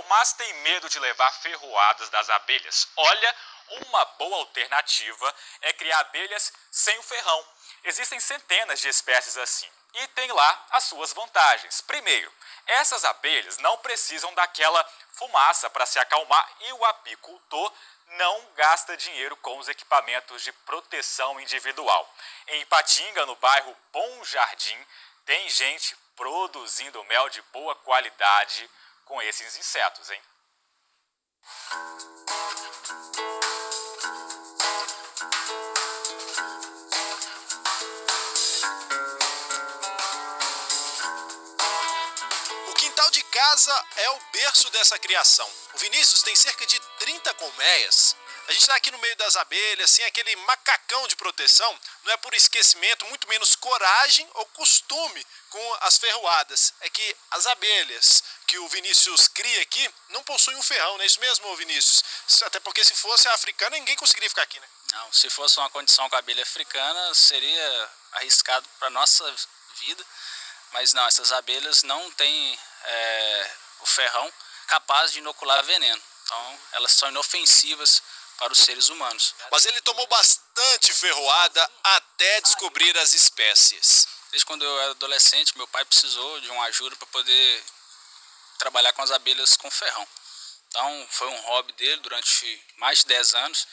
mas tem medo de levar ferroadas das abelhas. Olha, uma boa alternativa é criar abelhas sem o ferrão. Existem centenas de espécies assim e tem lá as suas vantagens. Primeiro, essas abelhas não precisam daquela fumaça para se acalmar e o apicultor não gasta dinheiro com os equipamentos de proteção individual. Em Ipatinga, no bairro Bom Jardim, tem gente produzindo mel de boa qualidade com esses insetos, hein? O quintal de casa é o berço dessa criação. O Vinícius tem cerca de 30 colmeias. A gente está aqui no meio das abelhas, sem aquele macacão de proteção, não é por esquecimento, muito menos coragem ou costume com as ferroadas. É que as abelhas que o Vinícius cria aqui não possuem um ferrão, não é isso mesmo, Vinícius? Até porque se fosse a africana, ninguém conseguiria ficar aqui, né? Não, se fosse uma condição com a abelha africana, seria arriscado para a nossa vida. Mas não, essas abelhas não têm o ferrão capaz de inocular veneno. Então, elas são inofensivas para os seres humanos. Mas ele tomou bastante ferroada até descobrir as espécies. Desde quando eu era adolescente, meu pai precisou de uma ajuda para poder trabalhar com as abelhas com ferrão. Então, foi um hobby dele durante mais de 10 anos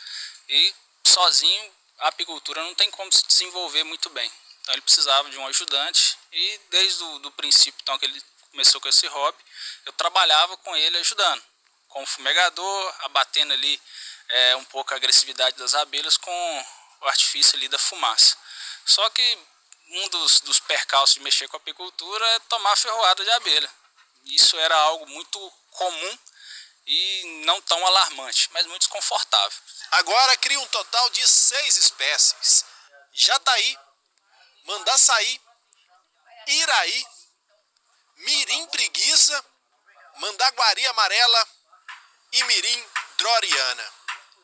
e sozinho a apicultura não tem como se desenvolver muito bem. Então, ele precisava de um ajudante e desde o princípio então, que ele começou com esse hobby, eu trabalhava com ele ajudando, com o fumegador, abatendo ali um pouco a agressividade das abelhas com o artifício ali da fumaça. Só que um dos percalços de mexer com a apicultura é tomar ferroada de abelha. Isso era algo muito comum e não tão alarmante, mas muito desconfortável. Agora cria um total de 6 espécies. Jataí, Mandaçaí, Iraí, Mirim preguiça, Mandaguari amarela e Mirim droriana.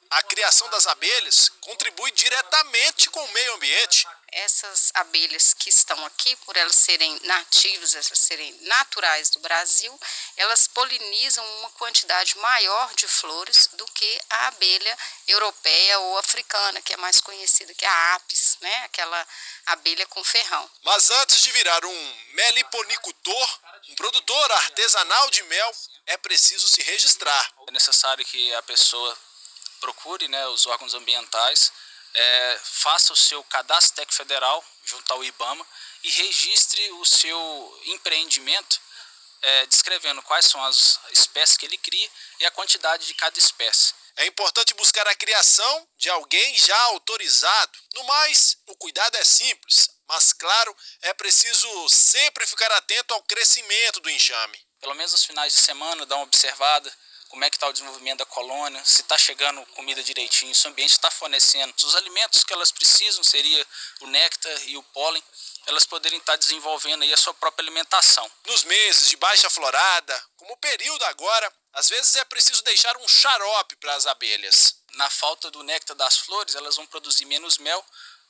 A criação das abelhas contribui diretamente com o meio ambiente. Essas abelhas que estão aqui, por elas serem nativas, elas serem naturais do Brasil, elas polinizam uma quantidade maior de flores do que a abelha europeia ou africana, que é mais conhecida que a apis, né? Aquela abelha com ferrão. Mas antes de virar um meliponicultor, um produtor artesanal de mel, é preciso se registrar. É necessário que a pessoa procure, né, os órgãos ambientais, faça o seu cadastro técnico federal junto ao IBAMA e registre o seu empreendimento descrevendo quais são as espécies que ele cria e a quantidade de cada espécie. É importante buscar a criação de alguém já autorizado. No mais, o cuidado é simples, mas claro, é preciso sempre ficar atento ao crescimento do enxame. Pelo menos nos finais de semana, dar uma observada, como é que está o desenvolvimento da colônia, se está chegando comida direitinho, se o ambiente está fornecendo os alimentos que elas precisam, seria o néctar e o pólen, elas poderem estar desenvolvendo aí a sua própria alimentação. Nos meses de baixa florada, como o período agora, às vezes é preciso deixar um xarope para as abelhas. Na falta do néctar das flores, elas vão produzir menos mel,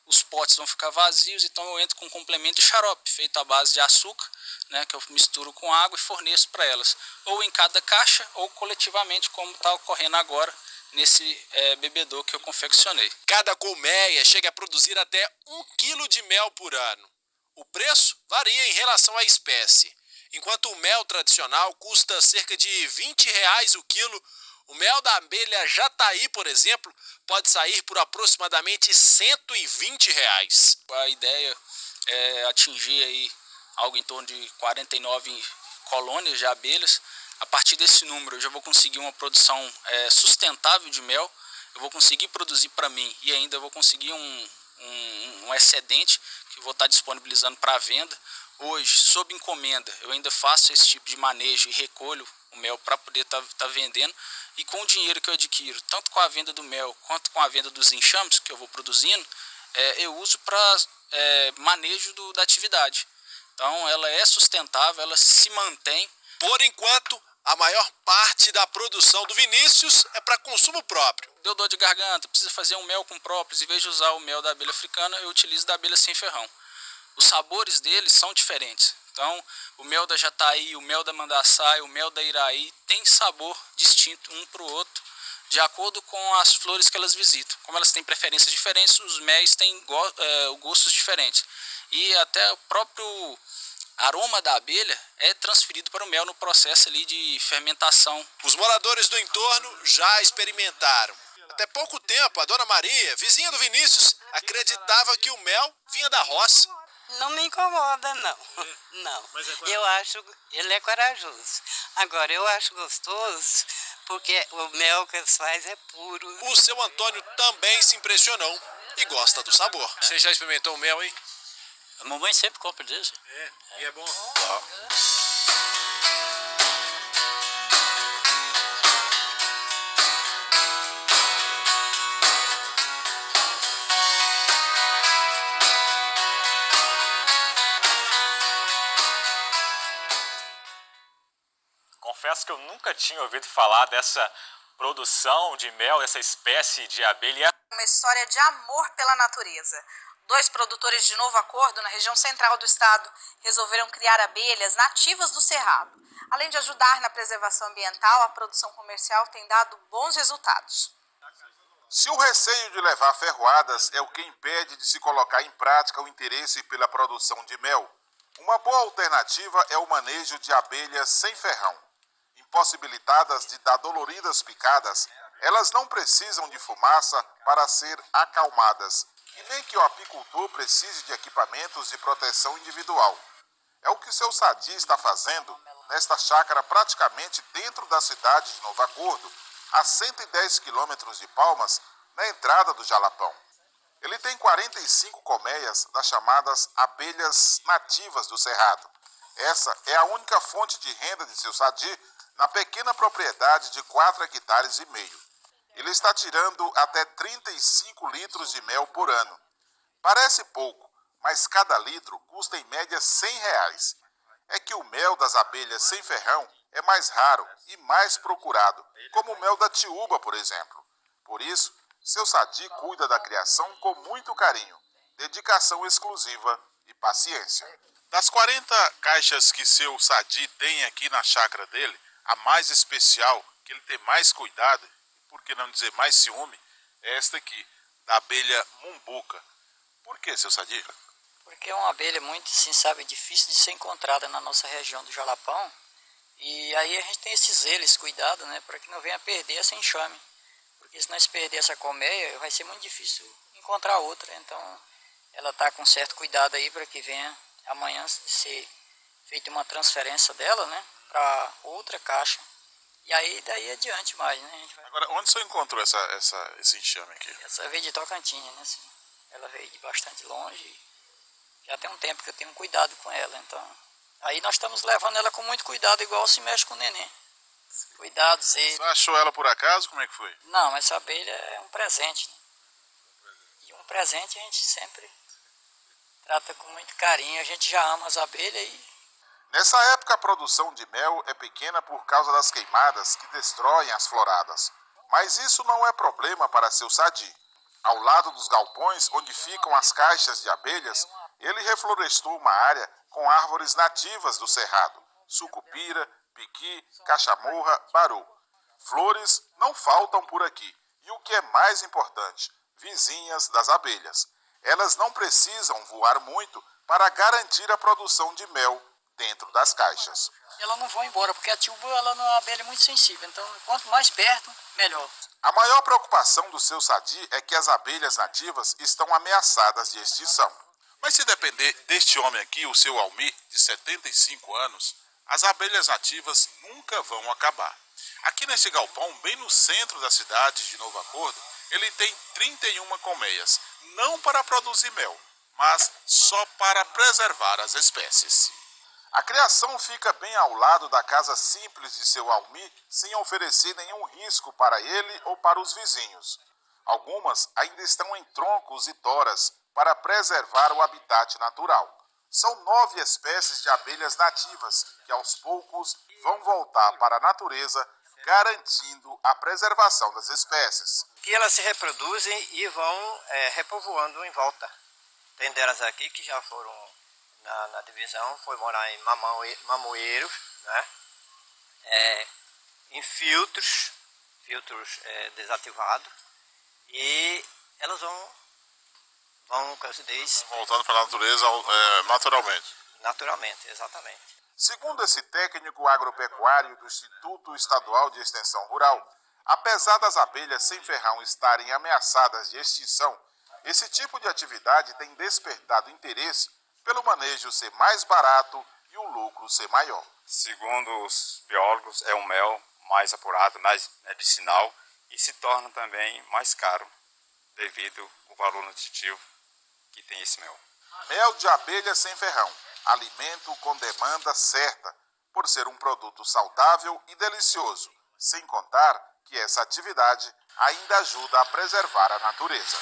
os potes vão ficar vazios, então eu entro com um complemento de xarope, feito à base de açúcar, né, que eu misturo com água e forneço para elas, ou em cada caixa, ou coletivamente, como está ocorrendo agora nesse bebedouro que eu confeccionei. Cada colmeia chega a produzir até 1 quilo de mel por ano. O preço varia em relação à espécie. Enquanto o mel tradicional custa cerca de R$20 o quilo, o mel da abelha Jataí, por exemplo, pode sair por aproximadamente R$120. A ideia é atingir aí algo em torno de 49 colônias de abelhas. A partir desse número eu já vou conseguir uma produção sustentável de mel, eu vou conseguir produzir para mim e ainda vou conseguir um excedente que eu vou estar disponibilizando para venda. Hoje, sob encomenda, eu ainda faço esse tipo de manejo e recolho o mel para poder estar vendendo. E com o dinheiro que eu adquiro, tanto com a venda do mel quanto com a venda dos enxames que eu vou produzindo, eu uso para manejo da atividade. Então ela é sustentável, ela se mantém. Por enquanto, a maior parte da produção do Vinícius é para consumo próprio. Deu dor de garganta, precisa fazer um mel com própolis, em vez de usar o mel da abelha africana, eu utilizo da abelha sem ferrão. Os sabores deles são diferentes. Então, o mel da jataí, o mel da mandaçaia, o mel da iraí tem sabor distinto um para o outro, de acordo com as flores que elas visitam. Como elas têm preferências diferentes, os méis têm gostos diferentes. E até o próprio aroma da abelha é transferido para o mel no processo ali de fermentação. Os moradores do entorno já experimentaram. Até pouco tempo, a dona Maria, vizinha do Vinícius, acreditava que o mel vinha da roça. Não me incomoda, não. Não. Eu acho, ele é corajoso. Agora, eu acho gostoso porque o mel que eles fazem é puro. O seu Antônio também se impressionou e gosta do sabor. Você já experimentou o mel, hein? A mamãe sempre compra desse. E é bom? Confesso que eu nunca tinha ouvido falar dessa produção de mel, dessa espécie de abelha. Uma história de amor pela natureza. 2 produtores de Novo Acordo, na região central do estado, resolveram criar abelhas nativas do cerrado. Além de ajudar na preservação ambiental, a produção comercial tem dado bons resultados. Se o receio de levar ferroadas é o que impede de se colocar em prática o interesse pela produção de mel, uma boa alternativa é o manejo de abelhas sem ferrão. Impossibilitadas de dar doloridas picadas, elas não precisam de fumaça para ser acalmadas, e nem que o apicultor precise de equipamentos de proteção individual. É o que seu Sadi está fazendo nesta chácara praticamente dentro da cidade de Novo Acordo, a 110 quilômetros de Palmas, na entrada do Jalapão. Ele tem 45 colmeias das chamadas abelhas nativas do Cerrado. Essa é a única fonte de renda de seu Sadi na pequena propriedade de 4,5 hectares. Ele está tirando até 35 litros de mel por ano. Parece pouco, mas cada litro custa em média R$100. É que o mel das abelhas sem ferrão é mais raro e mais procurado, como o mel da tiúba, por exemplo. Por isso, seu Sadi cuida da criação com muito carinho, dedicação exclusiva e paciência. Das 40 caixas que seu Sadi tem aqui na chácara dele, a mais especial, que ele tem mais cuidado, por que não dizer mais ciúme, é esta aqui, da abelha mumbuca. Por que, seu Sadi? Porque é uma abelha muito, assim, sabe, difícil de ser encontrada na nossa região do Jalapão. E aí a gente tem esse zelo, esse cuidado, né, para que não venha perder essa enxame. Porque se nós perder essa colmeia, vai ser muito difícil encontrar outra. Então, ela está com certo cuidado aí para que venha amanhã ser feita uma transferência dela, né, para outra caixa. E aí daí adiante mais, né? A gente vai... Agora, onde você encontrou esse enxame aqui? Essa veio de Tocantins, né? Assim, ela veio de bastante longe. Já tem um tempo que eu tenho cuidado com ela, então... Aí nós estamos levando ela com muito cuidado, igual se mexe com o neném. Cuidado, zelo. Você achou ela por acaso? Como é que foi? Não, essa abelha é um presente, né? E um presente a gente sempre trata com muito carinho. A gente já ama as abelhas e... Nessa época, a produção de mel é pequena por causa das queimadas que destroem as floradas. Mas isso não é problema para seu Sadi. Ao lado dos galpões onde ficam as caixas de abelhas, ele reflorestou uma área com árvores nativas do Cerrado: sucupira, piqui, cachamorra, baru. Flores não faltam por aqui. E o que é mais importante, vizinhas das abelhas. Elas não precisam voar muito para garantir a produção de mel dentro das caixas. Elas não vão embora, porque a tiúba ela é uma abelha muito sensível, então quanto mais perto, melhor. A maior preocupação do seu Sadi é que as abelhas nativas estão ameaçadas de extinção. Mas se depender deste homem aqui, o seu Almir, de 75 anos, as abelhas nativas nunca vão acabar. Aqui neste galpão, bem no centro da cidade de Novo Acordo, ele tem 31 colmeias, não para produzir mel, mas só para preservar as espécies. A criação fica bem ao lado da casa simples de seu Almir, sem oferecer nenhum risco para ele ou para os vizinhos. Algumas ainda estão em troncos e toras para preservar o habitat natural. São 9 espécies de abelhas nativas que aos poucos vão voltar para a natureza, garantindo a preservação das espécies. Que elas se reproduzem e vão repovoando em volta. Tem delas aqui que já foram na divisão, foi morar em Mamoeiros, né? Em filtros desativados, e elas vão como se diz... Voltando para a natureza naturalmente. Naturalmente, exatamente. Segundo esse técnico agropecuário do Instituto Estadual de Extensão Rural, apesar das abelhas sem ferrão estarem ameaçadas de extinção, esse tipo de atividade tem despertado interesse pelo manejo ser mais barato e o lucro ser maior. Segundo os biólogos, é um mel mais apurado, mais medicinal e se torna também mais caro devido ao valor nutritivo que tem esse mel. Mel de abelha sem ferrão, alimento com demanda certa, por ser um produto saudável e delicioso, sem contar que essa atividade ainda ajuda a preservar a natureza.